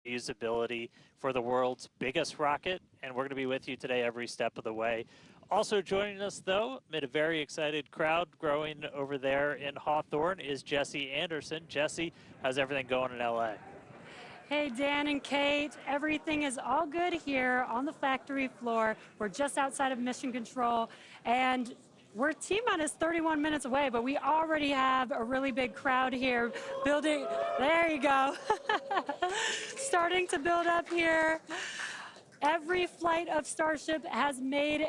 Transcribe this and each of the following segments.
usability for the world's biggest rocket, and we're going to be with you today every step of the way. Also joining us, though, amid a very excited crowd growing over there in Hawthorne, is Jesse Anderson. Jesse, how's everything going in LA? Hey, Dan and Kate, everything is all good here on the factory floor. We're just outside of Mission Control, and we're T-minus 31 minutes away, but we already have a really big crowd here building. There you go. Starting to build up here. Every flight of Starship has made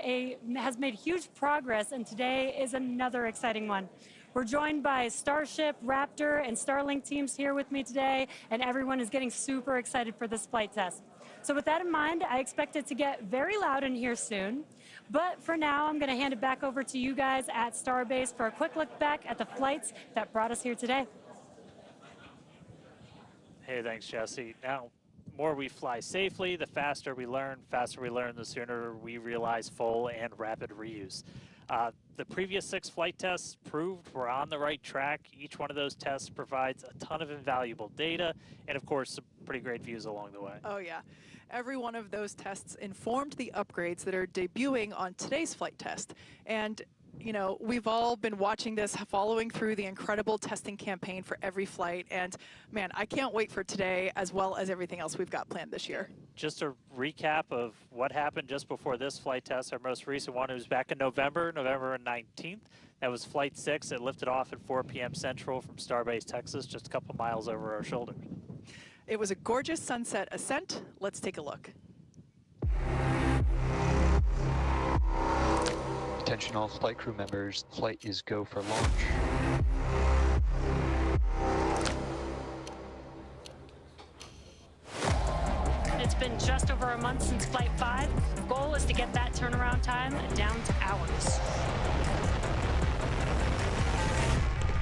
huge progress, and today is another exciting one. We're joined by Starship, Raptor, and Starlink teams here with me today, and everyone is getting super excited for this flight test. So with that in mind, I expect it to get very loud in here soon. But for now, I'm going to hand it back over to you guys at Starbase for a quick look back at the flights that brought us here today. Hey, thanks, Jesse. Now, the more we fly safely, the faster we learn, the sooner we realize full and rapid reuse. The previous 6 flight tests proved we're on the right track. Each one of those tests provides a ton of invaluable data and, of course, some pretty great views along the way. Oh, yeah. Every one of those tests informed the upgrades that are debuting on today's flight test. And you know, we've all been watching this, following through the incredible testing campaign for every flight, and man, I can't wait for today as well as everything else we've got planned this year. Just a recap of what happened just before this flight test. Our most recent one was back in November 19th. That was Flight 6. It lifted off at 4 p.m. Central from Starbase, Texas, just a couple miles over our shoulders. It was a gorgeous sunset ascent. Let's take a look. Attention all flight crew members, flight is go for launch. It's been just over a month since Flight 5. Goal is to get that turnaround time down to hours.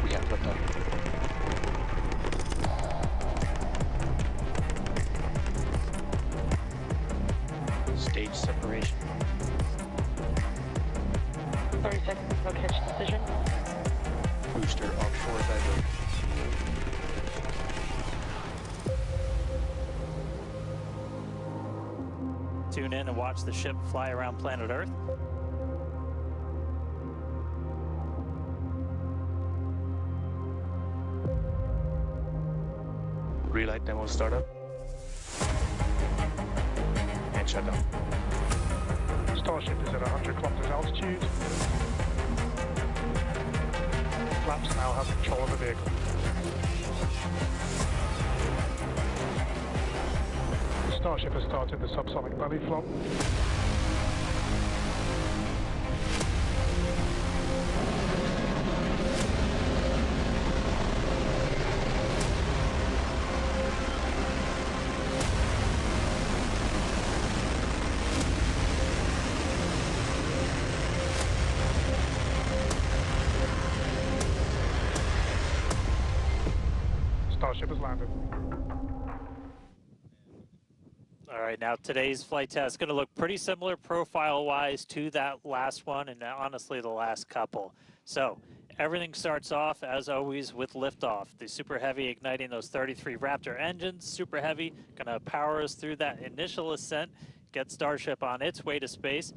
We have liftoff. Stage separation. 30 seconds, no catch decision. Booster offshore diverge. Tune in and watch the ship fly around planet Earth. Relight demo startup. And shutdown. Starship is at 100 kilometers altitude. Flaps now have control of the vehicle. Starship has started the subsonic belly flop. Starship has landed. All right, now today's flight test is going to look pretty similar profile-wise to that last one and honestly the last couple. So everything starts off, as always, with liftoff. The Super Heavy igniting those 33 Raptor engines. Super Heavy going to power us through that initial ascent, get Starship on its way to space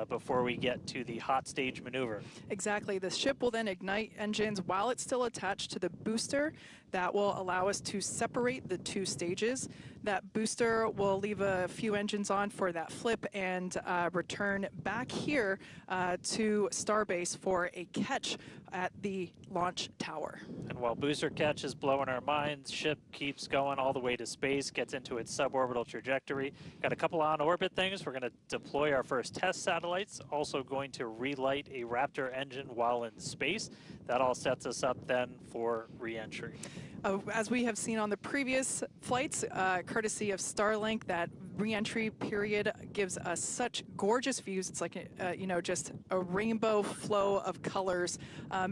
before we get to the hot stage maneuver. Exactly. The ship will then ignite engines while it's still attached to the booster. That will allow us to separate the 2 stages. That booster will leave a few engines on for that flip and return back here to Starbase for a catch at the launch tower. And while booster catch is blowing our minds, ship keeps going all the way to space, gets into its suborbital trajectory. Got a couple on-orbit things. We're going to deploy our first test satellites, also going to relight a Raptor engine while in space. That all sets us up then for re-entry. As we have seen on the previous flights, courtesy of Starlink, that re-entry period gives us such gorgeous views. It's like, you know, just a rainbow flow of colors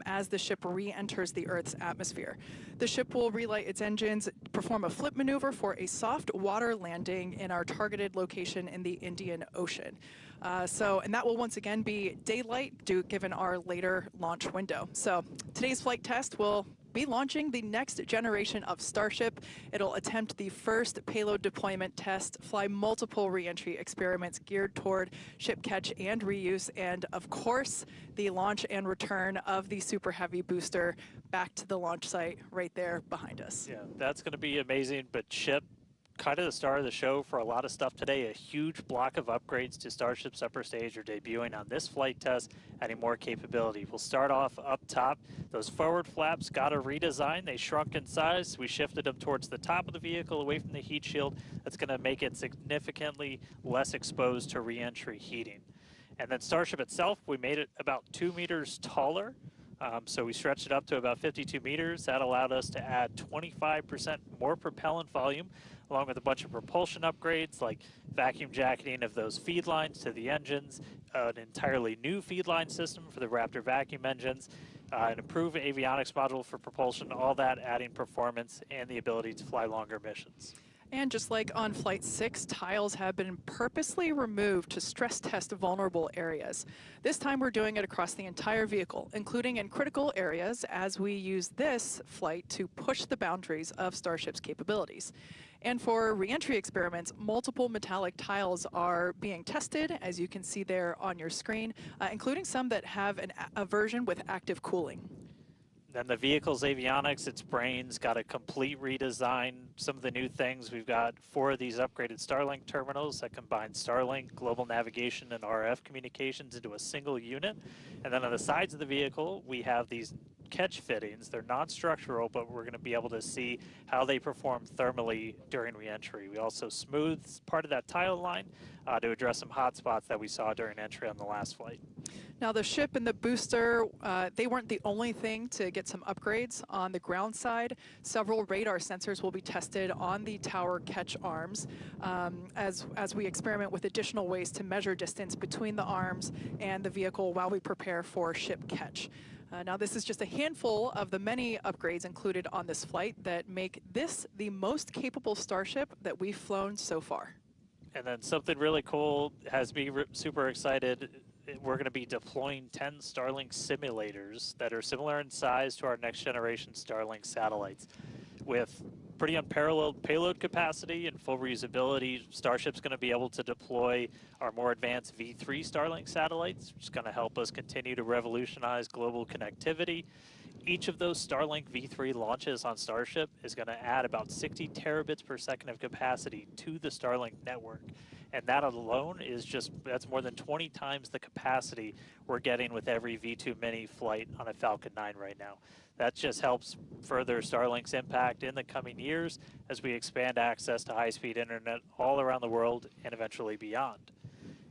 as the ship re-enters the Earth's atmosphere. The ship will relight its engines, perform a flip maneuver for a soft water landing in our targeted location in the Indian Ocean. And that will once again be daylight given our later launch window. So today's flight test will be launching the next generation of Starship. It'll attempt the first payload deployment test, fly multiple re-entry experiments geared toward ship catch and reuse, and of course, the launch and return of the Super Heavy booster back to the launch site right there behind us. Yeah, that's going to be amazing, but Chip, kind of the star of the show for a lot of stuff today. A huge block of upgrades to Starship's upper stage are debuting on this flight test, adding more capability. We'll start off up top. Those forward flaps got a redesign. They shrunk in size. We shifted them towards the top of the vehicle, away from the heat shield. That's going to make it significantly less exposed to re-entry heating. And then Starship itself, we made it about 2 meters taller. So we stretched it up to about 52 meters. That allowed us to add 25% more propellant volume, along with a bunch of propulsion upgrades like vacuum jacketing of those feed lines to the engines, an entirely new feed line system for the Raptor vacuum engines, an improved avionics module for propulsion, all that adding performance and the ability to fly longer missions. And just like on Flight 6, tiles have been purposely removed to stress test vulnerable areas. This time we're doing it across the entire vehicle, including in critical areas, as we use this flight to push the boundaries of Starship's capabilities. And for re-entry experiments, multiple metallic tiles are being tested, as you can see there on your screen, including some that have a version with active cooling. Then the vehicle's avionics, its brains, got a complete redesign. Some of the new things, we've got 4 of these upgraded Starlink terminals that combine Starlink, global navigation, and RF communications into a single unit. And then on the sides of the vehicle, we have these catch fittings. They're non-structural, but we're going to be able to see how they perform thermally during re-entry. We also smoothed part of that tile line to address some hot spots that we saw during entry on the last flight. Now the ship and the booster, they weren't the only thing to get some upgrades. On the ground side, several radar sensors will be tested on the tower catch arms as we experiment with additional ways to measure distance between the arms and the vehicle while we prepare for ship catch. Now this is just a handful of the many upgrades included on this flight that make this the most capable Starship that we've flown so far. And then something really cool has me super excited. We're going to be deploying 10 Starlink simulators that are similar in size to our next generation Starlink satellites. With pretty unparalleled payload capacity and full reusability, Starship's going to be able to deploy our more advanced V3 Starlink satellites, which is going to help us continue to revolutionize global connectivity. Each of those Starlink V3 launches on Starship is going to add about 60 terabits per second of capacity to the Starlink network. And that alone is that's more than 20 times the capacity we're getting with every V2 Mini flight on a Falcon 9 right now. That just helps further Starlink's impact in the coming years as we expand access to high-speed internet all around the world and eventually beyond.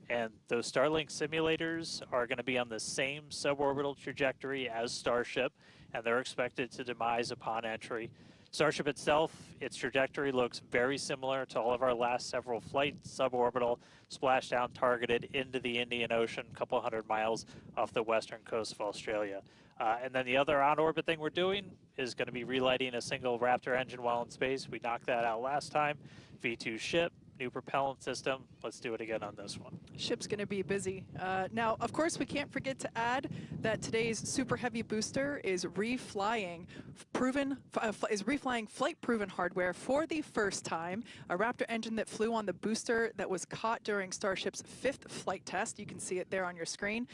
And those Starlink simulators are going to be on the same suborbital trajectory as Starship, and they're expected to demise upon entry. Starship itself, its trajectory looks very similar to all of our last several flights, suborbital, splashdown targeted into the Indian Ocean, a couple hundred miles off the western coast of Australia. And then the other on-orbit thing we're doing is going to be relighting a single Raptor engine while in space. We knocked that out last time. V2 ship, new propellant system. Let's do it again on this one. Ship's going to be busy. Now, of course, we can't forget to add that today's Super Heavy booster is reflying flight-proven hardware for the first time. A Raptor engine that flew on the booster that was caught during Starship's 5th flight test. You can see it there on your screen.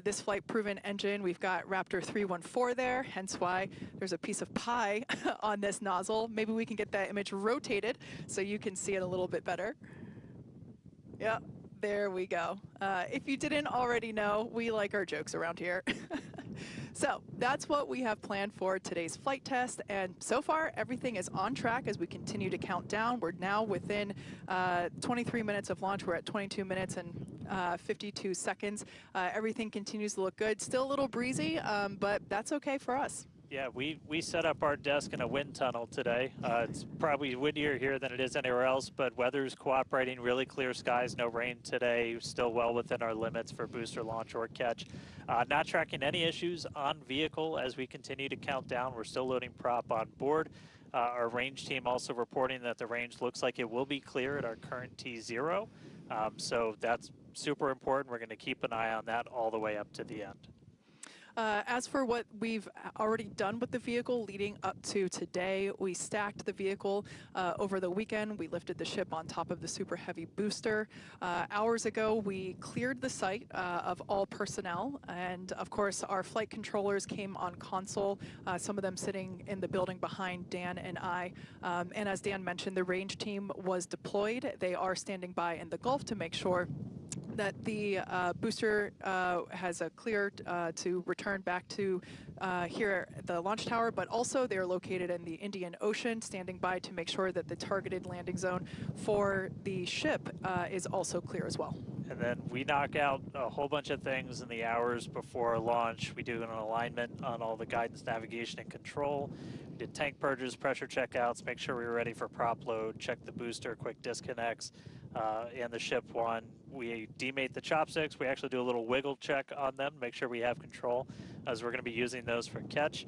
This flight-proven engine, we've got Raptor 314 there, hence why there's a piece of pie on this nozzle. Maybe we can get that image rotated so you can see it a little bit better. Yeah, there we go. If you didn't already know, we like our jokes around here. So that's what we have planned for today's flight test, and so far everything is on track as we continue to count down. We're now within 23 minutes of launch. We're at 22 minutes and 52 seconds. Everything continues to look good. Still a little breezy, but that's okay for us. Yeah, we set up our desk in a wind tunnel today. It's probably windier here than it is anywhere else, but weather's cooperating, really clear skies, no rain today, still well within our limits for booster launch or catch. Not tracking any issues on vehicle as we continue to count down. We're still loading prop on board. Our range team also reporting that the range looks like it will be clear at our current T0. So that's super important. We're going to keep an eye on that all the way up to the end. As for what we've already done with the vehicle leading up to today, we stacked the vehicle over the weekend. We lifted the ship on top of the Super Heavy booster. Hours ago, we cleared the site of all personnel, and of course, our flight controllers came on console, some of them sitting in the building behind Dan and I. And as Dan mentioned, the range team was deployed. They are standing by in the Gulf to make sure that the booster has a clear to return back to here at the launch tower, but also they are located in the Indian Ocean, standing by to make sure that the targeted landing zone for the ship is also clear as well. And then we knock out a whole bunch of things in the hours before launch. We do an alignment on all the guidance, navigation, and control. We did tank purges, pressure checkouts, make sure we were ready for prop load, check the booster, quick disconnects, and the ship one. We demate the chopsticks. We actually do a little wiggle check on them, make sure we have control, as we're going to be using those for catch.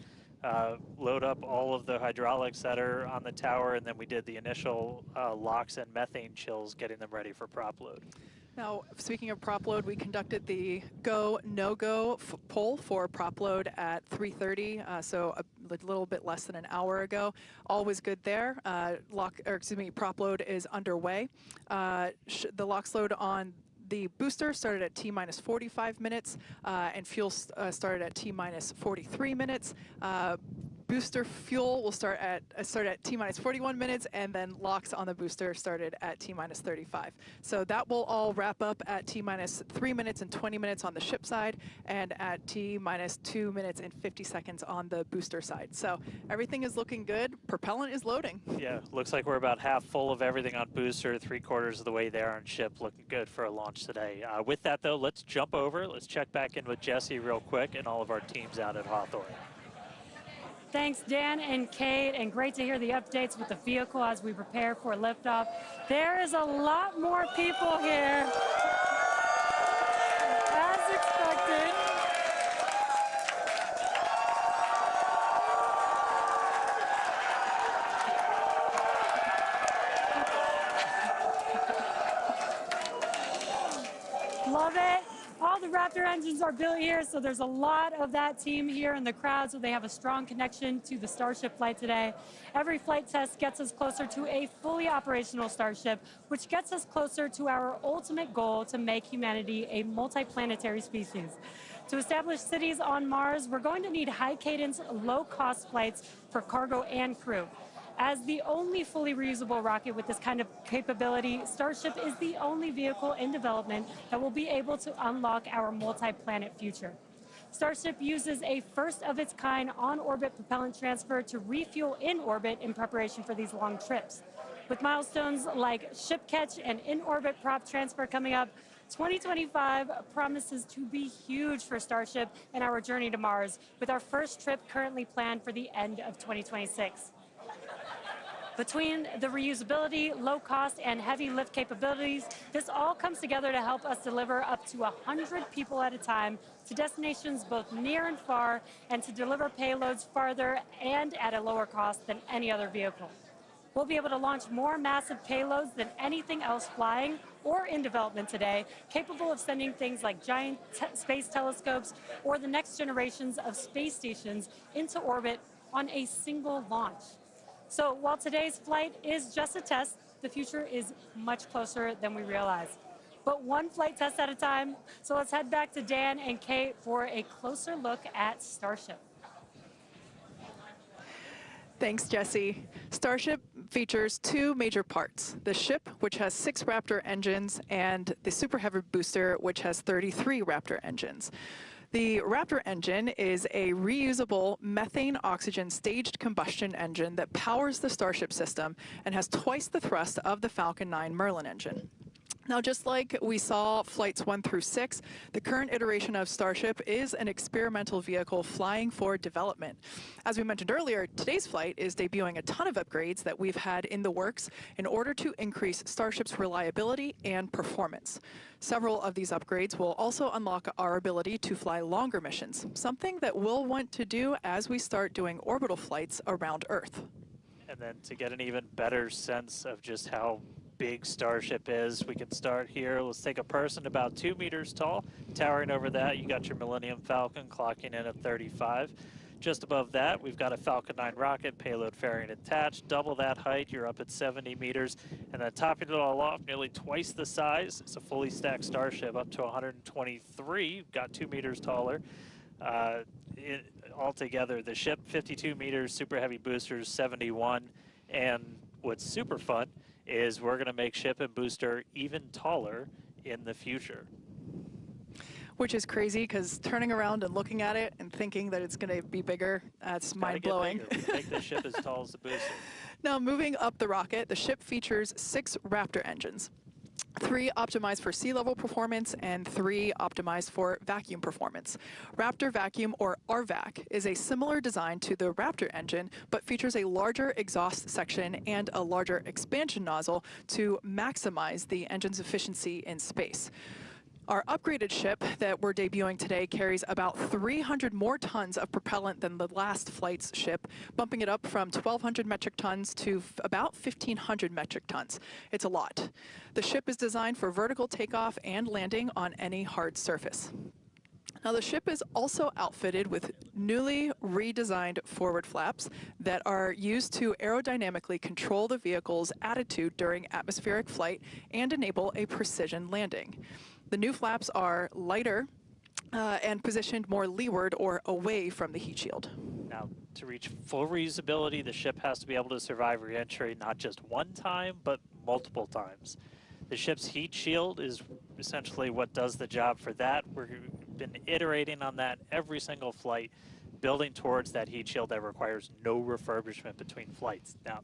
Load up all of the hydraulics that are on the tower, and then we did the initial locks and methane chills, getting them ready for prop load. Now, speaking of prop load, we conducted the go, no-go poll for prop load at 3:30, so a little bit less than an hour ago. All was good there. Prop load is underway. The LOX load on the booster started at T-minus 45 minutes, and fuel started at T-minus 43 minutes. Booster fuel will start at T-minus 41 minutes, and then LOX on the booster started at T-minus 35. So that will all wrap up at T-minus 3 minutes and 20 minutes on the ship side, and at T-minus 2 minutes and 50 seconds on the booster side. So everything is looking good. Propellant is loading. Yeah, looks like we're about half full of everything on booster, 3/4 of the way there on ship, looking good for a launch today. With that though, let's jump over. Let's check back in with Jesse real quick and all of our teams out at Hawthorne. Thanks, Dan and Kate, and great to hear the updates with the vehicle as we prepare for liftoff. There is a lot more people here, as expected. Love it. All the Raptor engines are built here, so there's a lot of that team here in the crowd, so they have a strong connection to the Starship flight today. Every flight test gets us closer to a fully operational Starship, which gets us closer to our ultimate goal to make humanity a multiplanetary species. To establish cities on Mars, we're going to need high-cadence, low-cost flights for cargo and crew. As the only fully reusable rocket with this kind of capability, Starship is the only vehicle in development that will be able to unlock our multi-planet future. Starship uses a first-of-its-kind on-orbit propellant transfer to refuel in orbit in preparation for these long trips. With milestones like ship catch and in-orbit prop transfer coming up, 2025 promises to be huge for Starship and our journey to Mars, with our first trip currently planned for the end of 2026. Between the reusability, low cost, and heavy lift capabilities, this all comes together to help us deliver up to 100 people at a time to destinations both near and far, and to deliver payloads farther and at a lower cost than any other vehicle. We'll be able to launch more massive payloads than anything else flying or in development today, capable of sending things like giant space telescopes or the next generations of space stations into orbit on a single launch. So while today's flight is just a test, the future is much closer than we realize. But one flight test at a time, so let's head back to Dan and Kate for a closer look at Starship. Thanks, Jesse. Starship features two major parts: the ship, which has 6 Raptor engines, and the Super Heavy booster, which has 33 Raptor engines. The Raptor engine is a reusable methane-oxygen staged combustion engine that powers the Starship system and has twice the thrust of the Falcon 9 Merlin engine. Now, just like we saw flights 1 through 6, the current iteration of Starship is an experimental vehicle flying for development. As we mentioned earlier, today's flight is debuting a ton of upgrades that we've had in the works in order to increase Starship's reliability and performance. Several of these upgrades will also unlock our ability to fly longer missions, something that we'll want to do as we start doing orbital flights around Earth. And then to get an even better sense of just how big Starship is. We can start here. Let's take a person about 2 meters tall. Towering over that, you got your Millennium Falcon clocking in at 35. Just above that, we've got a Falcon 9 rocket, payload fairing attached. Double that height, you're up at 70 meters. And then topping it all off, nearly twice the size, it's a fully stacked Starship up to 123, got 2 meters taller. Altogether, the ship, 52 meters, super heavy boosters, 71. And what's super fun is we're gonna make ship and booster even taller in the future. Which is crazy, because turning around and looking at it and thinking that it's going to be bigger, that's mind-blowing. Make the ship as tall as the booster. Now, moving up the rocket, the ship features 6 Raptor engines. 3 optimized for sea level performance and 3 optimized for vacuum performance. Raptor Vacuum, or RVAC, is a similar design to the Raptor engine, but features a larger exhaust section and a larger expansion nozzle to maximize the engine's efficiency in space. Our upgraded ship that we're debuting today carries about 300 more tons of propellant than the last flight's ship, bumping it up from 1,200 metric tons to about 1,500 metric tons. It's a lot. The ship is designed for vertical takeoff and landing on any hard surface. Now, the ship is also outfitted with newly redesigned forward flaps that are used to aerodynamically control the vehicle's attitude during atmospheric flight and enable a precision landing. The new flaps are lighter and positioned more leeward or away from the heat shield. Now, to reach full reusability, the ship has to be able to survive re-entry not just one time, but multiple times. The ship's heat shield is essentially what does the job for that. We've been iterating on that every single flight, building towards that heat shield that requires no refurbishment between flights. Now,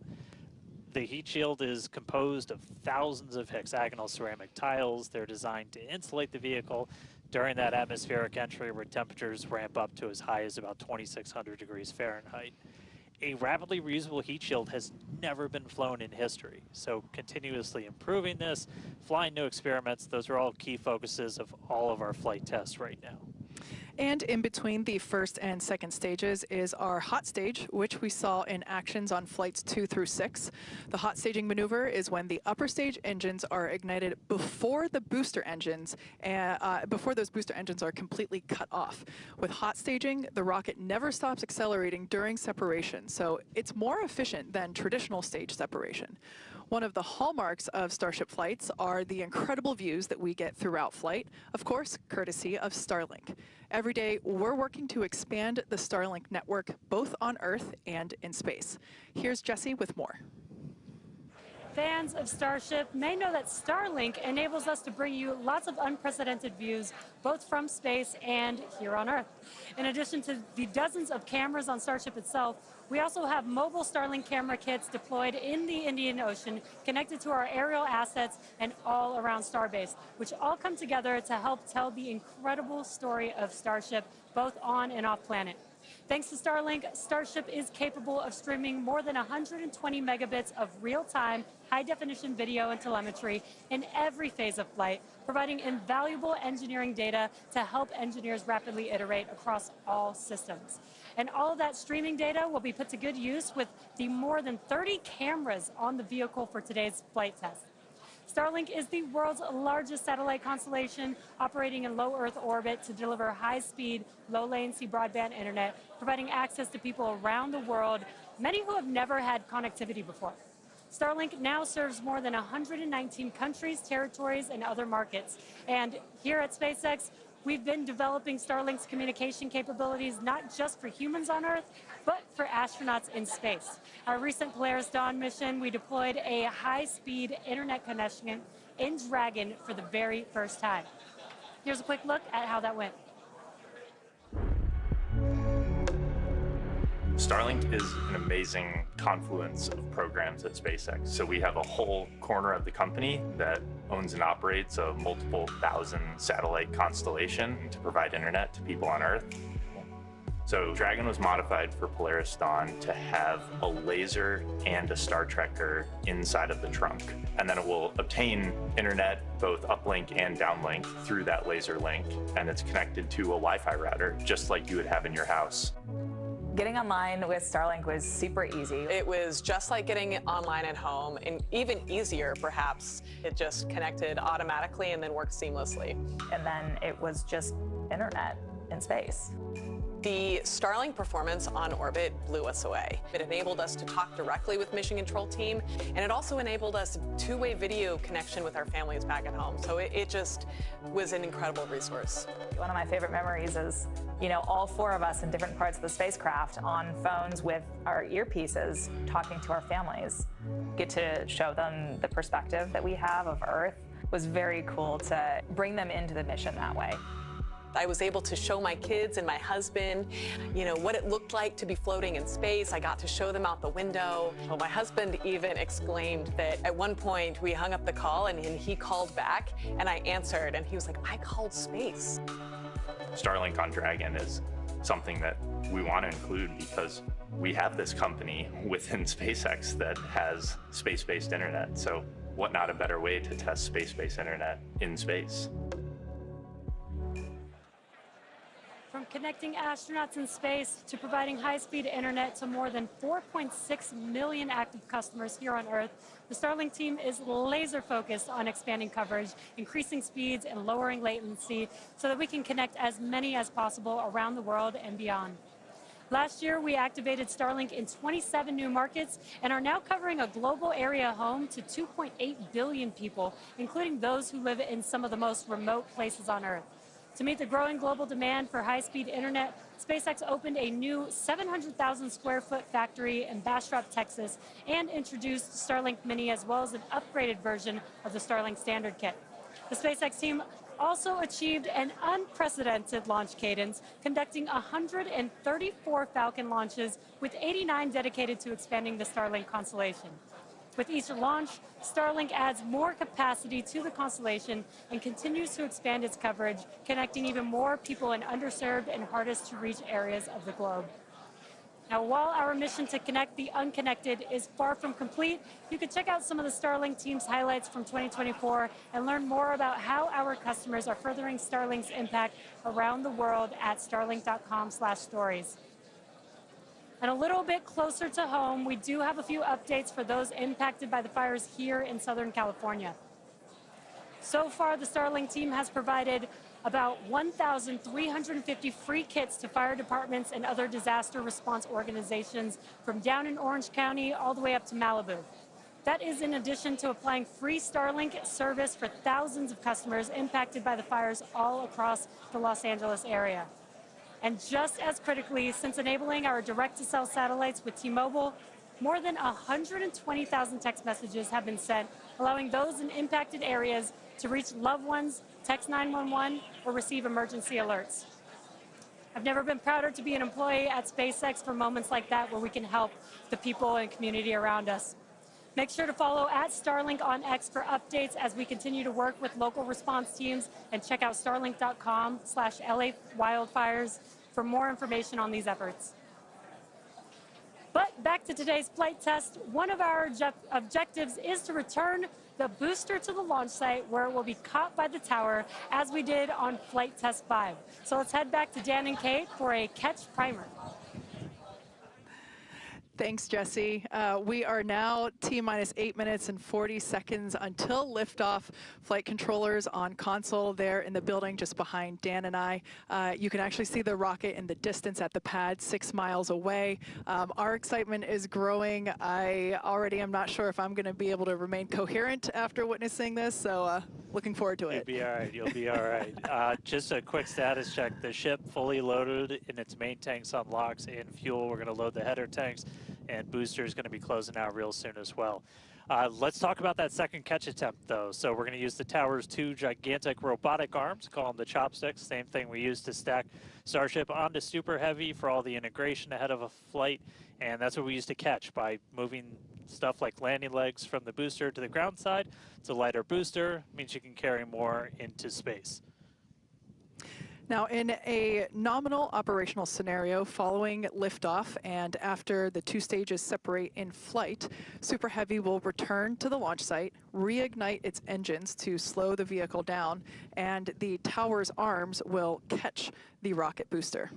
the heat shield is composed of thousands of hexagonal ceramic tiles. They're designed to insulate the vehicle during that atmospheric entry where temperatures ramp up to as high as about 2,600 degrees Fahrenheit. A rapidly reusable heat shield has never been flown in history, so continuously improving this, flying new experiments, those are all key focuses of all of our flight tests right now. And in between the first and second stages is our hot stage, which we saw in actions on flights 2 through 6. The hot staging maneuver is when the upper stage engines are ignited before the booster engines, before those booster engines are completely cut off. With hot staging, the rocket never stops accelerating during separation, so it's more efficient than traditional stage separation. One of the hallmarks of Starship flights are the incredible views that we get throughout flight, of course, courtesy of Starlink. Every day, we're working to expand the Starlink network, both on Earth and in space. Here's Jesse with more. Fans of Starship may know that Starlink enables us to bring you lots of unprecedented views, both from space and here on Earth. In addition to the dozens of cameras on Starship itself, we also have mobile Starlink camera kits deployed in the Indian Ocean, connected to our aerial assets and all around Starbase, which all come together to help tell the incredible story of Starship, both on and off planet. Thanks to Starlink, Starship is capable of streaming more than 120 megabits of real-time, high-definition video and telemetry in every phase of flight, providing invaluable engineering data to help engineers rapidly iterate across all systems. And all of that streaming data will be put to good use with the more than 30 cameras on the vehicle for today's flight test. Starlink is the world's largest satellite constellation, operating in low Earth orbit to deliver high-speed, low-latency broadband internet, providing access to people around the world, many who have never had connectivity before. Starlink now serves more than 119 countries, territories, and other markets. And here at SpaceX, we've been developing Starlink's communication capabilities not just for humans on Earth, but for astronauts in space. Our recent Polaris Dawn mission, we deployed a high-speed internet connection in Dragon for the very first time. Here's a quick look at how that went. Starlink is an amazing confluence of programs at SpaceX. So we have a whole corner of the company that owns and operates a multiple thousand satellite constellation to provide internet to people on Earth. So Dragon was modified for Polaris Dawn to have a laser and a Star Trekker inside of the trunk. And then it will obtain internet, both uplink and downlink, through that laser link. And it's connected to a Wi-Fi router, just like you would have in your house. Getting online with Starlink was super easy. It was just like getting online at home, and even easier, perhaps. It just connected automatically and then worked seamlessly. And then it was just internet in space. The Starlink performance on orbit blew us away. It enabled us to talk directly with mission control team, and it also enabled us two-way video connection with our families back at home. So it just was an incredible resource. One of my favorite memories is, you know, all four of us in different parts of the spacecraft on phones with our earpieces talking to our families. Get to show them the perspective that we have of Earth. It was very cool to bring them into the mission that way. I was able to show my kids and my husband, you know, what it looked like to be floating in space. I got to show them out the window. Well, my husband even exclaimed that at one point we hung up the call and he called back and I answered and he was like, I called space. Starlink on Dragon is something that we want to include because we have this company within SpaceX that has space-based internet. So what not a better way to test space-based internet in space? From connecting astronauts in space to providing high-speed internet to more than 4.6 million active customers here on Earth, the Starlink team is laser-focused on expanding coverage, increasing speeds, and lowering latency so that we can connect as many as possible around the world and beyond. Last year, we activated Starlink in 27 new markets and are now covering a global area home to 2.8 billion people, including those who live in some of the most remote places on Earth. To meet the growing global demand for high-speed internet, SpaceX opened a new 700,000 square foot factory in Bastrop, Texas, and introduced Starlink Mini as well as an upgraded version of the Starlink Standard Kit. The SpaceX team also achieved an unprecedented launch cadence, conducting 134 Falcon launches, with 89 dedicated to expanding the Starlink constellation. With each launch, Starlink adds more capacity to the constellation and continues to expand its coverage, connecting even more people in underserved and hardest to reach areas of the globe. Now, while our mission to connect the unconnected is far from complete, you can check out some of the Starlink team's highlights from 2024 and learn more about how our customers are furthering Starlink's impact around the world at starlink.com/stories. And a little bit closer to home, we do have a few updates for those impacted by the fires here in Southern California. So far, the Starlink team has provided about 1,350 free kits to fire departments and other disaster response organizations from down in Orange County all the way up to Malibu. That is in addition to applying free Starlink service for thousands of customers impacted by the fires all across the Los Angeles area. And just as critically, since enabling our direct-to-cell satellites with T-Mobile, more than 120,000 text messages have been sent, allowing those in impacted areas to reach loved ones, text 911, or receive emergency alerts. I've never been prouder to be an employee at SpaceX for moments like that where we can help the people and community around us. Make sure to follow @Starlink on X for updates as we continue to work with local response teams, and check out starlink.com/LA wildfires for more information on these efforts. But back to today's flight test. One of our objectives is to return the booster to the launch site where it will be caught by the tower as we did on flight test 5. So let's head back to Dan and Kate for a catch primer. Thanks, Jesse. We are now T-minus 8 minutes and 40 seconds until liftoff. Flight controllers on console there in the building just behind Dan and I. You can actually see the rocket in the distance at the pad 6 miles away. Our excitement is growing. I already am not sure if I'm going to be able to remain coherent after witnessing this, so looking forward to it. You'll be all right. You'll be all right. Just a quick status check. The ship fully loaded in its main tanks on LOX and fuel. We're going to load the header tanks, and booster is going to be closing out real soon as well. Let's talk about that second catch attempt, though. So we're going to use the tower's 2 gigantic robotic arms, call them the chopsticks, same thing we used to stack Starship onto Super Heavy for all the integration ahead of a flight, and that's what we used to catch by moving stuff like landing legs from the booster to the ground side. It's a lighter booster, means you can carry more into space. Now, in a nominal operational scenario following liftoff and after the 2 stages separate in flight, Super Heavy will return to the launch site, reignite its engines to slow the vehicle down, and the tower's arms will catch the rocket booster.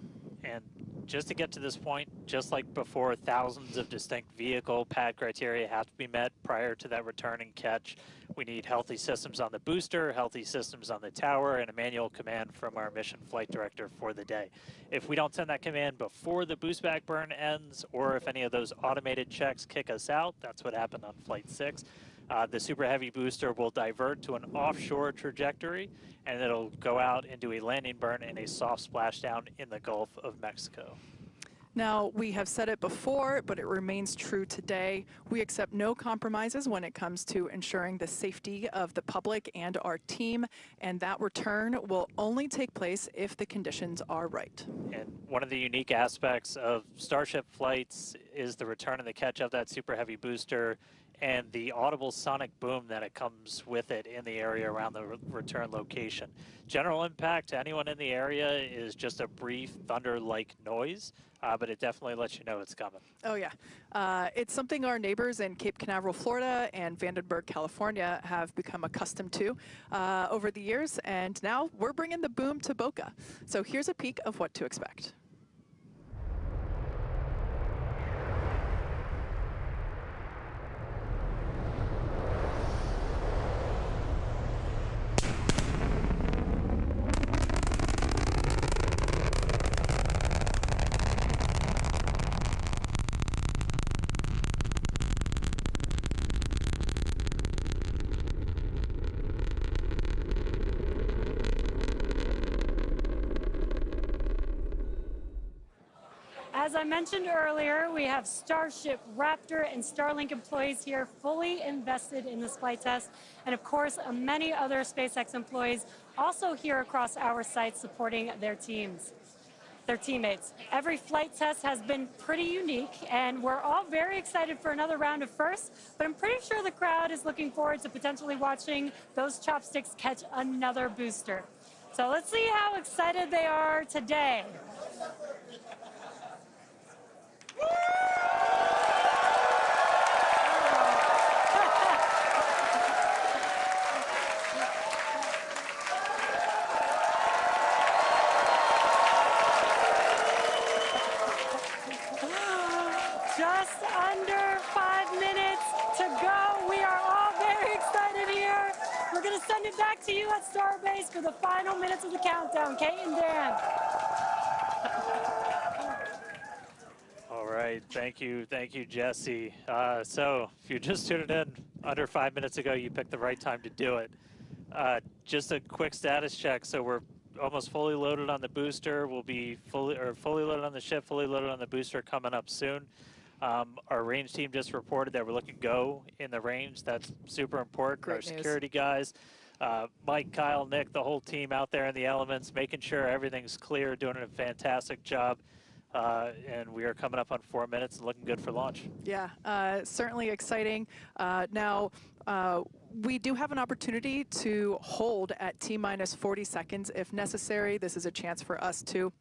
And just to get to this point, just like before, thousands of distinct vehicle pad criteria have to be met prior to that return and catch. We need healthy systems on the booster, healthy systems on the tower, and a manual command from our mission flight director for the day. If we don't send that command before the boost back burn ends, or if any of those automated checks kick us out, that's what happened on Flight 6, the Super Heavy booster will divert to an offshore trajectory, and it'll go out into a landing burn and a soft splashdown in the Gulf of Mexico. Now, we have said it before, but it remains true today. We accept no compromises when it comes to ensuring the safety of the public and our team, and that return will only take place if the conditions are right. And one of the unique aspects of Starship flights is the return and the catch of that Super Heavy booster and the audible sonic boom that it comes with it in the area around the return location. General impact to anyone in the area is just a brief thunder-like noise, but it definitely lets you know it's coming. Oh yeah, it's something our neighbors in Cape Canaveral, Florida and Vandenberg, California have become accustomed to over the years, and now we're bringing the boom to Boca. So here's a peek of what to expect. As I mentioned earlier, we have Starship, Raptor, and Starlink employees here fully invested in this flight test. And of course, many other SpaceX employees also here across our sites supporting their teams, their teammates. Every flight test has been pretty unique, and we're all very excited for another round of firsts, but I'm pretty sure the crowd is looking forward to potentially watching those chopsticks catch another booster. So let's see how excited they are today. Just under 5 minutes to go. We are all very excited here. We're going to send it back to you at Starbase for the final minutes of the countdown. Kate and Dan. All right, thank you, Jesse. So if you just tuned in under 5 minutes ago, you picked the right time to do it. Just a quick status check. So we're almost fully loaded on the booster. We'll be fully loaded on the ship, fully loaded on the booster coming up soon. Our range team just reported that we're looking go in the range. That's super important. Great Our news. security guys, Mike, Kyle, Nick, the whole team out there in the elements, making sure everything's clear, doing a fantastic job. And we are coming up on 4 minutes and looking good for launch. Yeah, certainly exciting. Now, we do have an opportunity to hold at T-minus 40 seconds if necessary. This is a chance for us to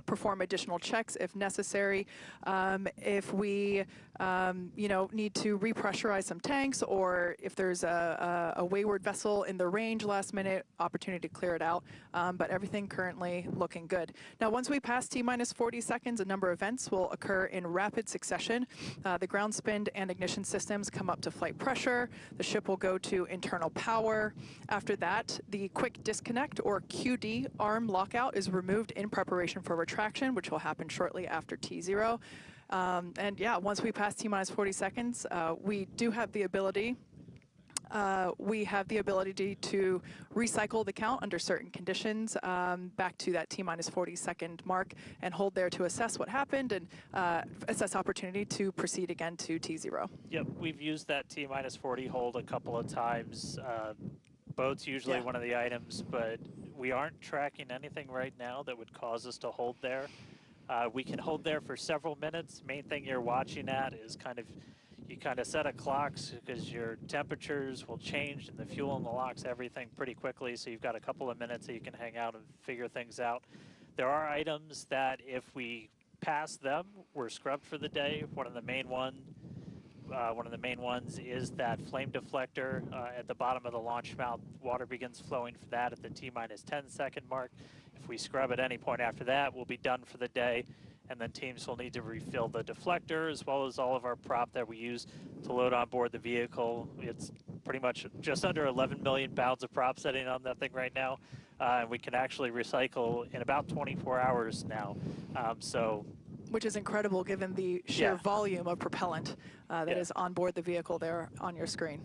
perform additional checks if necessary. If we, need to repressurize some tanks, or if there's a wayward vessel in the range last minute, opportunity to clear it out. But everything currently looking good. Now, once we pass T-minus 40 seconds, a number of events will occur in rapid succession. The ground spin and ignition systems come up to flight pressure. The ship will go to internal power. After that, the quick disconnect, or QD arm lockout, is removed in preparation for retraction, which will happen shortly after T0. And yeah, once we pass T-minus 40 seconds, we do have the ability to recycle the count under certain conditions back to that T-minus 40 second mark and hold there to assess what happened and assess opportunity to proceed again to T0. Yep, we've used that T-minus 40 hold a couple of times. Boat's usually one of the items, but we aren't tracking anything right now that would cause us to hold there. We can hold there for several minutes. Main thing you're watching at is you kind of set a clocks because your temperatures will change and the fuel in the locks, everything pretty quickly. So you've got a couple of minutes that you can hang out and figure things out. There are items that if we pass them, we're scrubbed for the day. One of the main ones is that flame deflector at the bottom of the launch mount. Water begins flowing for that at the T-minus 10 second mark. If we scrub at any point after that, we'll be done for the day. and then teams will need to refill the deflector as well as all of our prop that we use to load on board the vehicle. It's pretty much just under 11 million pounds of prop sitting on that thing right now, and we can actually recycle in about 24 hours now. Which is incredible given the sheer volume of propellant that is on board the vehicle there on your screen.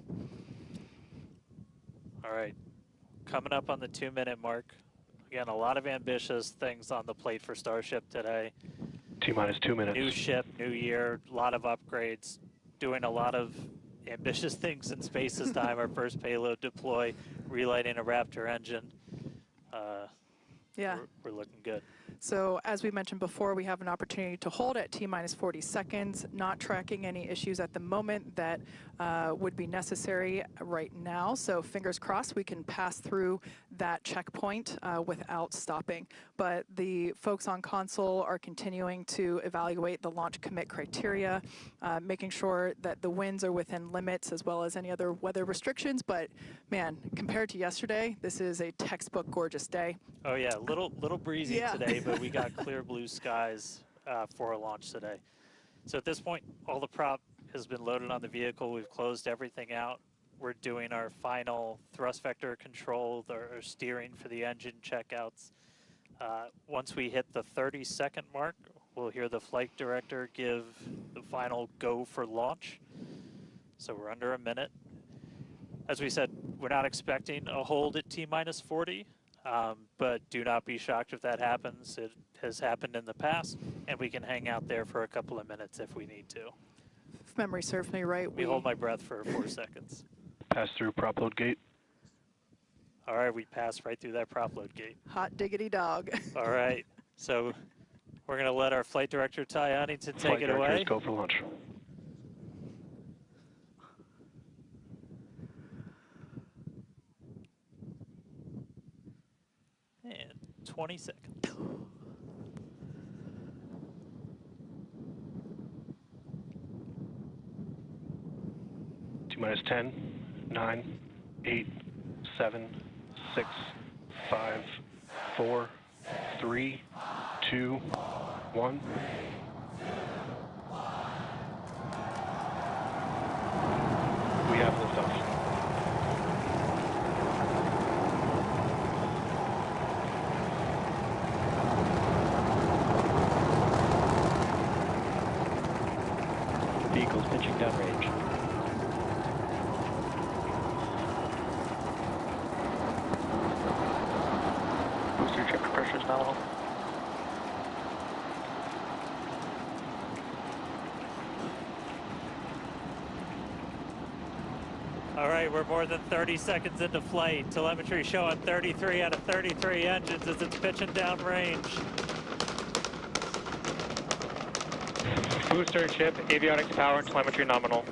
All right, coming up on the 2-minute mark. Again, a lot of ambitious things on the plate for Starship today. T-minus 2 minutes. New ship, new year, a lot of upgrades, doing a lot of ambitious things in space this time. Our first payload deploy, relighting a Raptor engine. We're looking good. So as we mentioned before, we have an opportunity to hold at T-minus 40 seconds, not tracking any issues at the moment that would be necessary right now. So fingers crossed we can pass through that checkpoint without stopping. But the folks on console are continuing to evaluate the launch commit criteria, making sure that the winds are within limits as well as any other weather restrictions. But man, compared to yesterday, this is a textbook gorgeous day. Oh yeah, little breezy today, but we got clear blue skies for a launch today. So at this point, all the prop has been loaded on the vehicle. We've closed everything out. We're doing our final thrust vector control, our steering for the engine checkouts. Once we hit the 30-second mark, we'll hear the flight director give the final go for launch. So we're under a minute. As we said, we're not expecting a hold at T-minus 40. But do not be shocked if that happens. It has happened in the past, and we can hang out there for a couple of minutes if we need to. If memory serves me right, we hold my breath for 4 seconds. Pass through prop load gate. All right, we passed right through that prop load gate. Hot diggity dog. All right, so we're going to let our flight director, Ty Huntington, take it away. Go for launch. And 20 seconds. T-minus 10, 9, 8, 7, 6, 5, 4, 3, 2, 1. We have liftoff. Vehicle's pitching downrange. Booster check pressure is now low. All right, we're more than 30 seconds into flight. Telemetry showing 33 out of 33 engines as it's pitching downrange. Booster, ship, avionics, power, and telemetry nominal.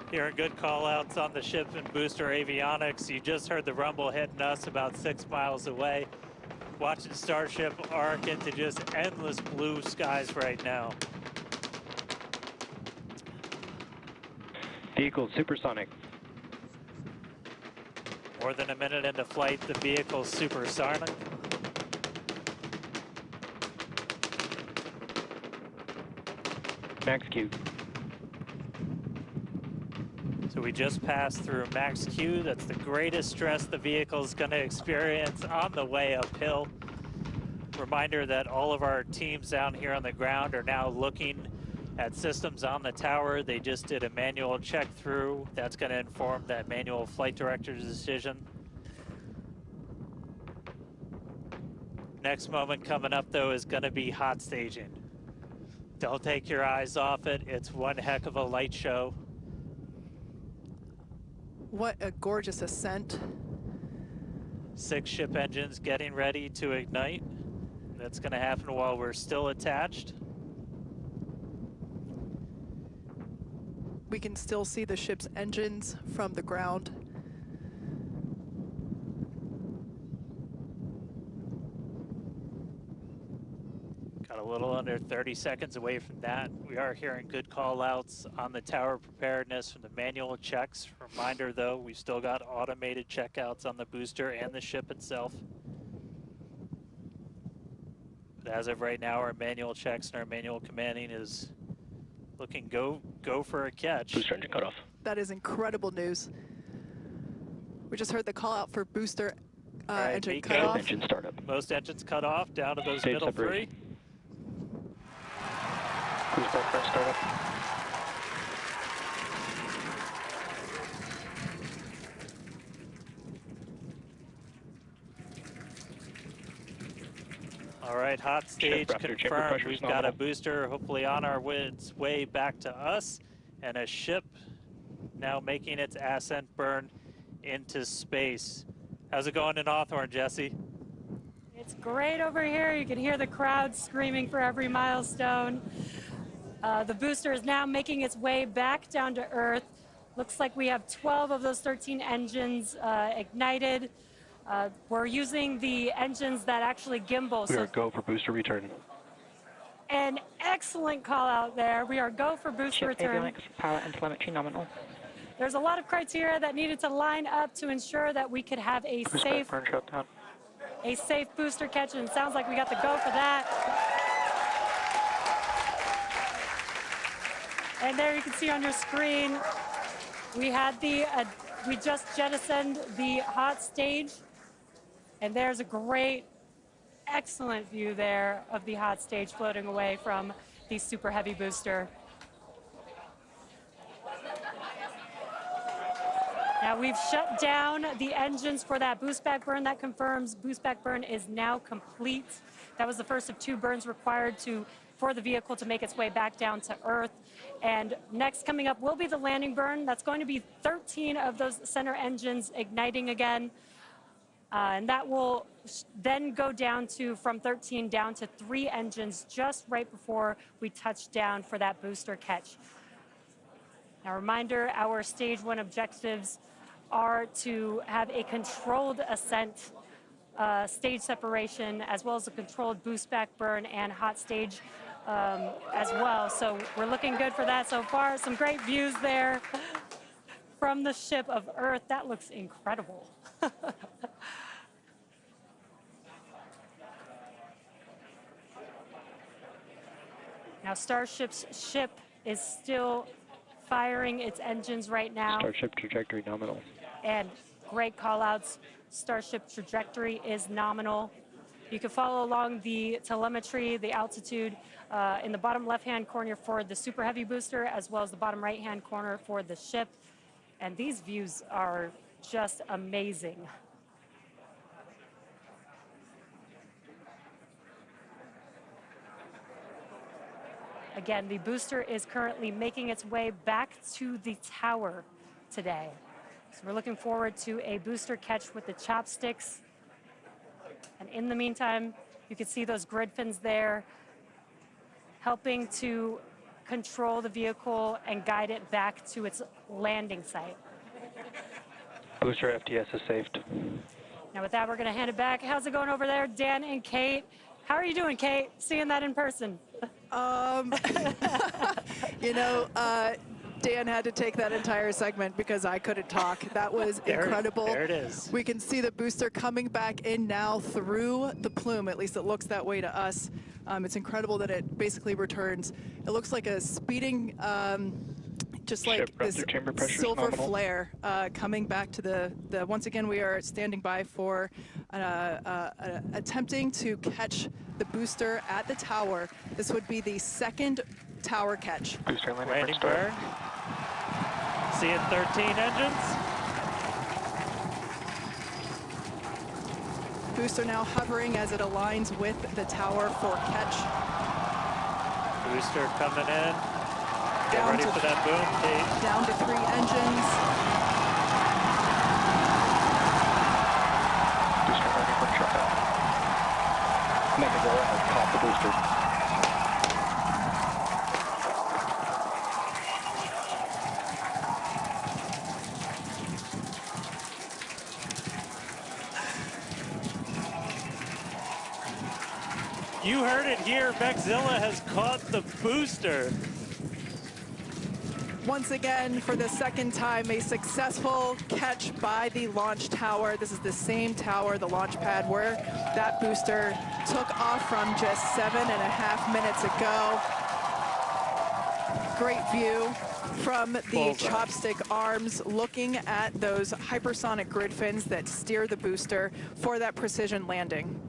Hearing good call-outs on the ship and booster avionics. You just heard the rumble hitting us about 6 miles away. Watching Starship arc into just endless blue skies right now. Vehicle supersonic. More than a minute into flight, the vehicle's supersonic. Max Q. So we just passed through max Q. That's the greatest stress the vehicle's going to experience on the way uphill. Reminder that all of our teams down here on the ground are now looking at systems on the tower. They just did a manual check through. That's going to inform that manual flight director's decision. Next moment coming up, though, is going to be hot staging. Don't take your eyes off it. It's one heck of a light show. What a gorgeous ascent. 6 ship engines getting ready to ignite. That's going to happen while we're still attached. We can still see the ship's engines from the ground. Got a little under 30 seconds away from that. We are hearing good call-outs on the tower preparedness from the manual checks. Reminder, though, we've still got automated checkouts on the booster and the ship itself. But as of right now, our manual checks and our manual commanding is looking go for a catch. Booster engine cut off. That is incredible news. We just heard the call out for booster right, engine Miko. cut off. Engine startup. Most engines cut off, down to those Stage middle separation. three. Cruise back burn startup. All right, hot stage Raptor, chamber confirmed. pressure We've is got a nominal. booster hopefully on its way back to us, and a ship now making its ascent burn into space. How's it going in Hawthorne, Jesse? It's great over here. You can hear the crowd screaming for every milestone. The booster is now making its way back down to Earth. Looks like we have 12 of those 13 engines ignited. We're using the engines that actually gimbal. We So are go for booster return. an excellent call out there. We are go for booster Ship return. avionics, power and telemetry nominal. There's a lot of criteria that needed to line up to ensure that we could have a Cruise safe back burn shutdown. booster catch, and it sounds like we got the go for that. And there you can see on your screen, we had we just jettisoned the hot stage, and there's a great, excellent view there of the hot stage floating away from the super heavy booster. Now we've shut down the engines for that boost back burn. That confirms boost back burn is now complete. That was the first of 2 burns required for the vehicle to make its way back down to Earth. And next coming up will be the landing burn. That's going to be 13 of those center engines igniting again. And that will then go down from 13 down to 3 engines just right before we touch down for that booster catch. Now, reminder, our stage 1 objectives are to have a controlled ascent, stage separation, as well as a controlled boost back burn and hot stage as well. So we're looking good for that so far. Some great views there from the ship of Earth. That looks incredible. Now, Starship's ship is still firing its engines right now. Starship trajectory nominal. And great call outs. Starship trajectory is nominal. You can follow along the telemetry, the altitude in the bottom left-hand corner for the super heavy booster, as well as the bottom right-hand corner for the ship. And these views are just amazing. Again, the booster is currently making its way back to the tower today. So we're looking forward to a booster catch with the chopsticks. And in the meantime, you can see those grid fins there, helping to control the vehicle and guide it back to its landing site. Booster FTS is saved. Now with that, we're gonna hand it back. How's it going over there, Dan and Kate? How are you doing, Kate? Seeing that in person. You know, Dan had to take that entire segment because I couldn't talk. That was incredible. There it is. We can see the booster coming back in now through the plume. At least it looks that way to us. It's incredible that it basically returns. It looks like a speeding, just like this silver flare coming back to the. Once again, we are standing by for attempting to catch the booster at the tower. This would be the 2nd tower catch. Booster landing burn. Seeing 13 engines. Booster now hovering as it aligns with the tower for catch. Booster coming in. Get ready for that boom, Kate. Down to 3 engines. Booster landing burn shutdown. Megazola has caught the booster. You heard it here, Megzilla has caught the booster. Once again, for the second time, a successful catch by the launch tower. This is the same tower, the launch pad, where that booster took off from just 7.5 minutes ago. Great view from the chopstick arms, looking at those hypersonic grid fins that steer the booster for that precision landing.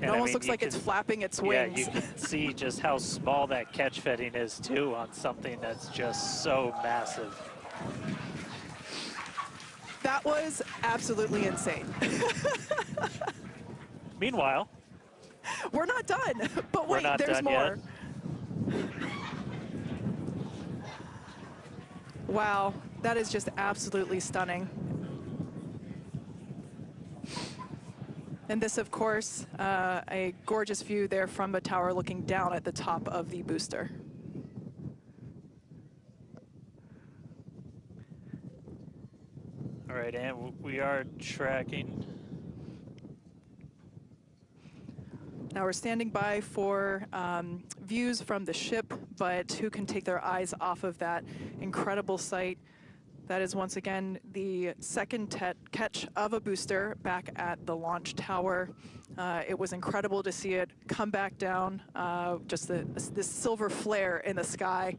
It almost looks like it's flapping its wings. Yeah, you can see just how small that catch fitting is too on something that's just so massive. That was absolutely insane. Meanwhile, we're not done, but wait, there's more. Wow, that is just absolutely stunning. And this, of course, a gorgeous view there from the tower looking down at the top of the booster. All right, and we are tracking. Now we're standing by for views from the ship, but who can take their eyes off of that incredible sight? That is once again the second catch of a booster back at the launch tower. It was incredible to see it come back down, just this silver flare in the sky.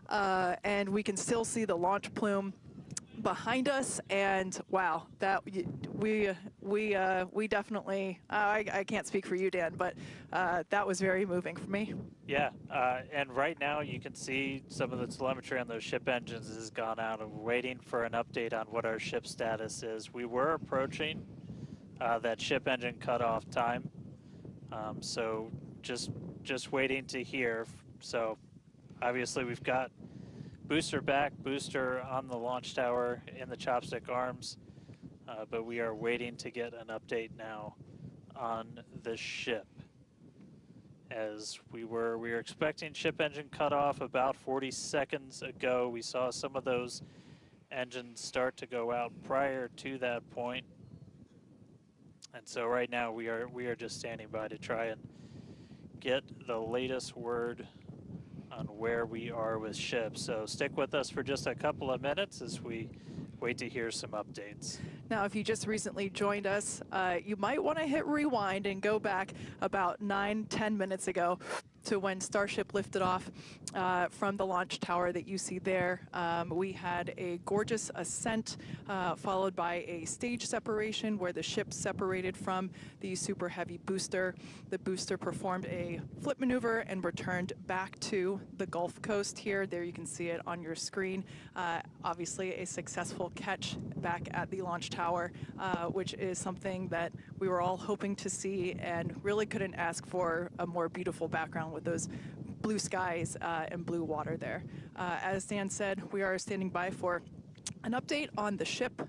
And we can still see the launch plume behind us, and wow, that we definitely, I can't speak for you, Dan, but that was very moving for me. Yeah, and right now you can see some of the telemetry on those ship engines has gone out, and we're waiting for an update on what our ship status is. We were approaching that ship engine cutoff time, so just waiting to hear. So obviously we've got booster back, booster on the launch tower in the chopstick arms, but we are waiting to get an update now on the ship. As we were expecting ship engine cutoff about 40 seconds ago. We saw some of those engines start to go out prior to that point. And so right now we are just standing by to try and get the latest word on where we are with ships. So stick with us for just a couple of minutes as we wait to hear some updates. Now, if you just recently joined us, you might want to hit rewind and go back about 9-10 minutes ago to when Starship lifted off from the launch tower that you see there. We had a gorgeous ascent followed by a stage separation where the ship separated from the super heavy booster. The booster performed a flip maneuver and returned back to the Gulf Coast here. There you can see it on your screen. Obviously a successful catch back at the launch tower, which is something that we were all hoping to see and really couldn't ask for a more beautiful background with those blue skies and blue water there. As Dan said, we are standing by for an update on the ship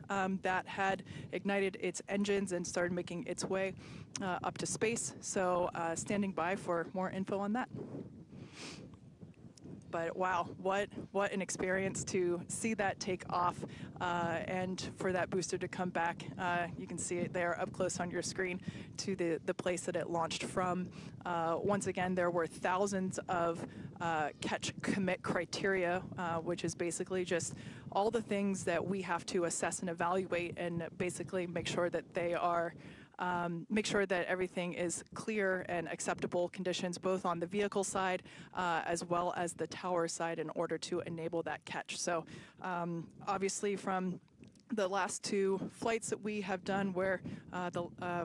that had ignited its engines and started making its way up to space. So standing by for more info on that. But wow, what an experience to see that take off and for that booster to come back. You can see it there up close on your screen to the place that it launched from. Once again, there were thousands of catch commit criteria, which is basically just all the things that we have to assess and evaluate and basically make sure that they are make sure that everything is clear and acceptable conditions, both on the vehicle side as well as the tower side, in order to enable that catch. So obviously from the last two flights that we have done, where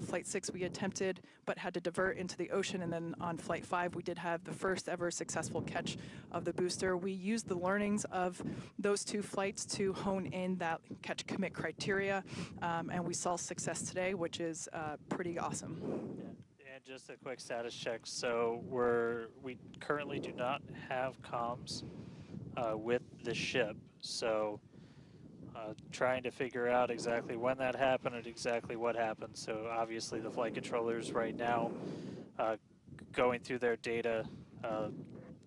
Flight 6 we attempted but had to divert into the ocean, and then on Flight 5 we did have the first ever successful catch of the booster. We used the learnings of those two flights to hone in that catch commit criteria, and we saw success today, which is pretty awesome. Yeah. And just a quick status check. So we currently do not have comms with the ship, so trying to figure out exactly when that happened and exactly what happened. So obviously the flight controllers right now going through their data,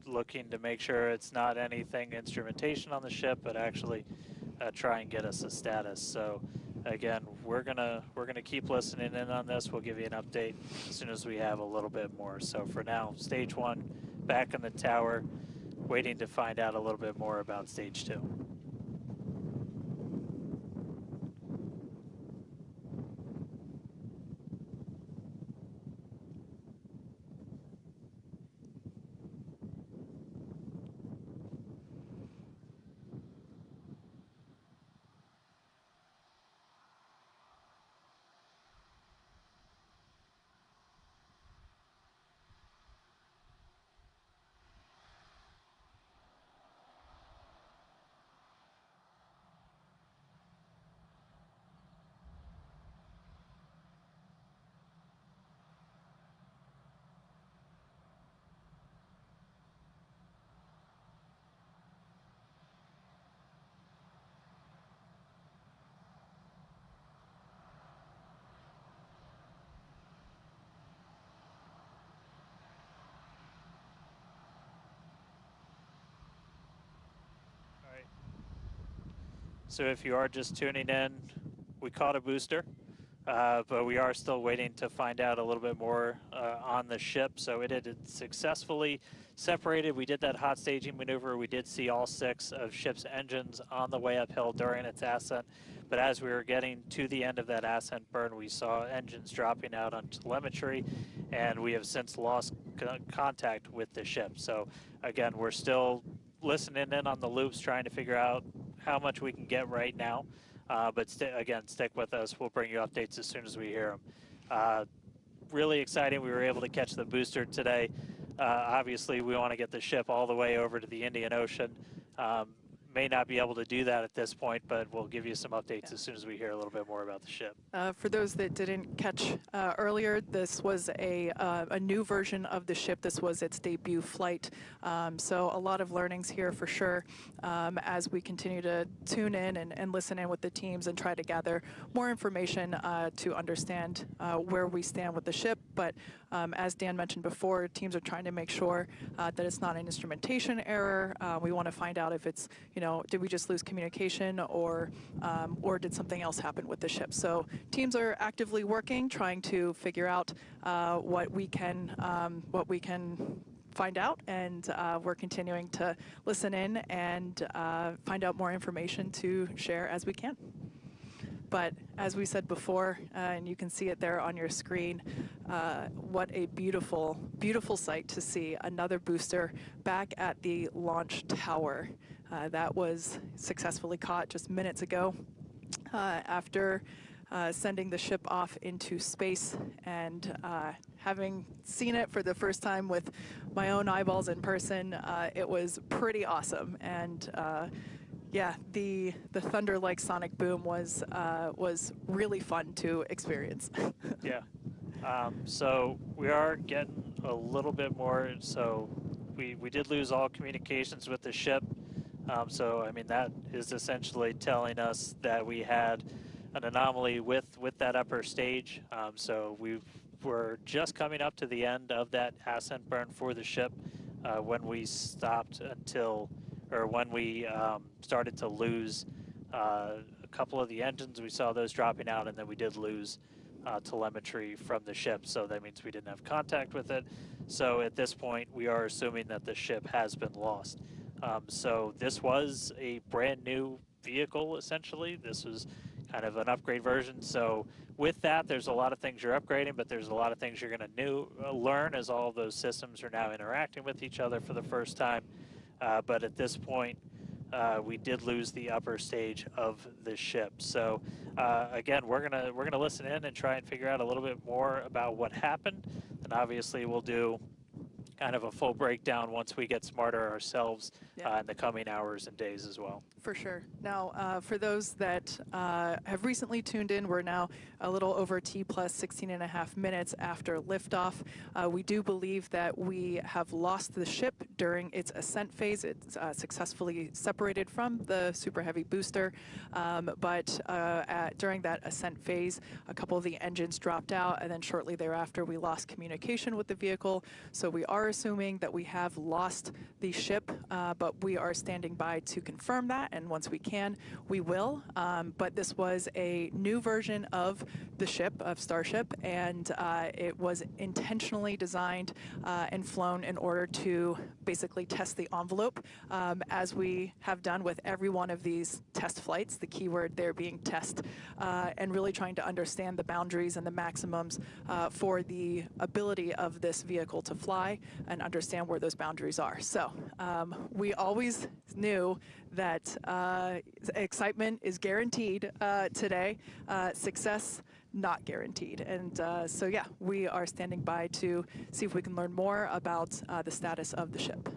looking to make sure it's not anything instrumentation on the ship, but actually try and get us a status. So again, we're gonna keep listening in on this. We'll give you an update as soon as we have a little bit more. So for now, stage one back in the tower. waiting to find out a little bit more about stage 2. So if you are just tuning in, we caught a booster, but we are still waiting to find out a little bit more on the ship. So it had successfully separated. We did that hot staging maneuver. We did see all 6 of ship's engines on the way uphill during its ascent. But as we were getting to the end of that ascent burn, we saw engines dropping out on telemetry, and we have since lost contact with the ship. So again, we're still listening in on the loops, trying to figure out how much we can get right now. But again, stick with us. We'll bring you updates as soon as we hear them. Really exciting. We were able to catch the booster today. Obviously, we want to get the ship all the way over to the Indian Ocean. May not be able to do that at this point, but we'll give you some updates as soon as we hear a little bit more about the ship. For those that didn't catch earlier, this was a new version of the ship. This was its debut flight. So a lot of learnings here for sure as we continue to tune in and listen in with the teams and try to gather more information to understand where we stand with the ship. But as Dan mentioned before, teams are trying to make sure that it's not an instrumentation error. We want to find out if it's, did we just lose communication or did something else happen with the ship? So teams are actively working, trying to figure out what we can find out, and we're continuing to listen in and find out more information to share as we can. But as we said before, and you can see it there on your screen, what a beautiful, beautiful sight to see another booster back at the launch tower. That was successfully caught just minutes ago after sending the ship off into space, and having seen it for the first time with my own eyeballs in person, it was pretty awesome. And yeah, the thunder-like sonic boom was really fun to experience. Yeah. So we are getting a little bit more. So we did lose all communications with the ship. So I mean, that is essentially telling us that we had an anomaly with that upper stage. So we're just coming up to the end of that ascent burn for the ship when we stopped when we started to lose a couple of the engines. We saw those dropping out, and then we did lose telemetry from the ship. So that means we didn't have contact with it. So at this point, we are assuming that the ship has been lost. So this was a brand new vehicle, essentially. This was kind of an upgrade version. So with that, there's a lot of things you're upgrading, but there's a lot of things you're going to learn as all of those systems are now interacting with each other for the first time. But at this point, we did lose the upper stage of the ship. So again, we're gonna listen in and try and figure out a little bit more about what happened. And obviously, we'll do kind of a full breakdown once we get smarter ourselves in the coming hours and days as well. For sure. Now, for those that have recently tuned in, we're now a little over T plus 16.5 minutes after liftoff. We do believe that we have lost the ship during its ascent phase. It's successfully separated from the Super Heavy booster, but during that ascent phase, a couple of the engines dropped out, and then shortly thereafter, we lost communication with the vehicle. So we are are assuming that we have lost the ship, but we are standing by to confirm that, and once we can, we will. But this was a new version of the ship, of Starship, and it was intentionally designed and flown in order to basically test the envelope, as we have done with every one of these test flights, the keyword there being test, and really trying to understand the boundaries and the maximums for the ability of this vehicle to fly and understand where those boundaries are. So we always knew that excitement is guaranteed today, success not guaranteed. And so yeah, we are standing by to see if we can learn more about the status of the ship.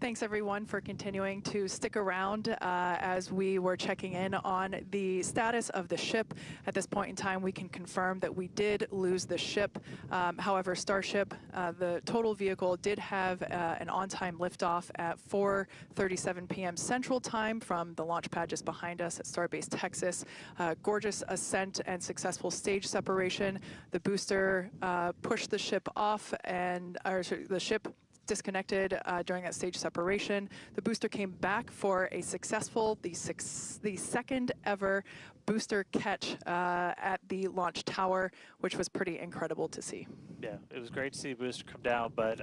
Thanks everyone for continuing to stick around as we were checking in on the status of the ship. At this point in time, we can confirm that we did lose the ship. However, Starship, the total vehicle, did have an on-time liftoff at 4:37 p.m. Central Time from the launch pad just behind us at Starbase Texas. Gorgeous ascent and successful stage separation. The booster pushed the ship off, and the ship disconnected during that stage separation. The booster came back for a successful, the second ever booster catch at the launch tower, which was pretty incredible to see. Yeah, it was great to see the booster come down, but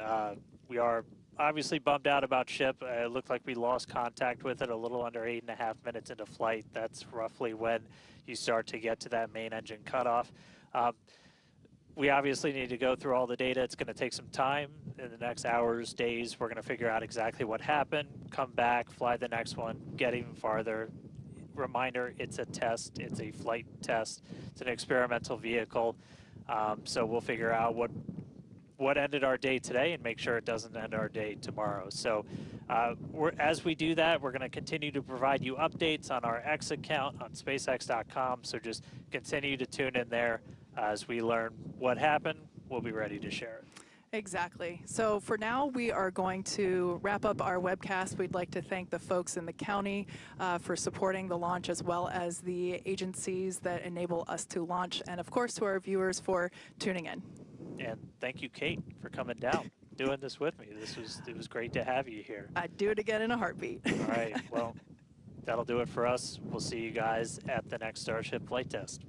we are obviously bummed out about ship. It looked like we lost contact with it a little under 8.5 minutes into flight. That's roughly when you start to get to that main engine cutoff. We obviously need to go through all the data. It's going to take some time. In the next hours, days, we're going to figure out exactly what happened, come back, fly the next one, get even farther. Reminder, it's a test. It's a flight test. It's an experimental vehicle. So we'll figure out what ended our day today and make sure it doesn't end our day tomorrow. So as we do that, we're going to continue to provide you updates on our X account on SpaceX.com. So just continue to tune in there. As we learn what happened, we'll be ready to share it. Exactly. So for now, we are going to wrap up our webcast. We'd like to thank the folks in the county for supporting the launch, as well as the agencies that enable us to launch, and of course to our viewers for tuning in. And thank you, Kate, for coming down, doing this with me. It was great to have you here. I'd do it again in a heartbeat. All right. Well, that'll do it for us. We'll see you guys at the next Starship flight test.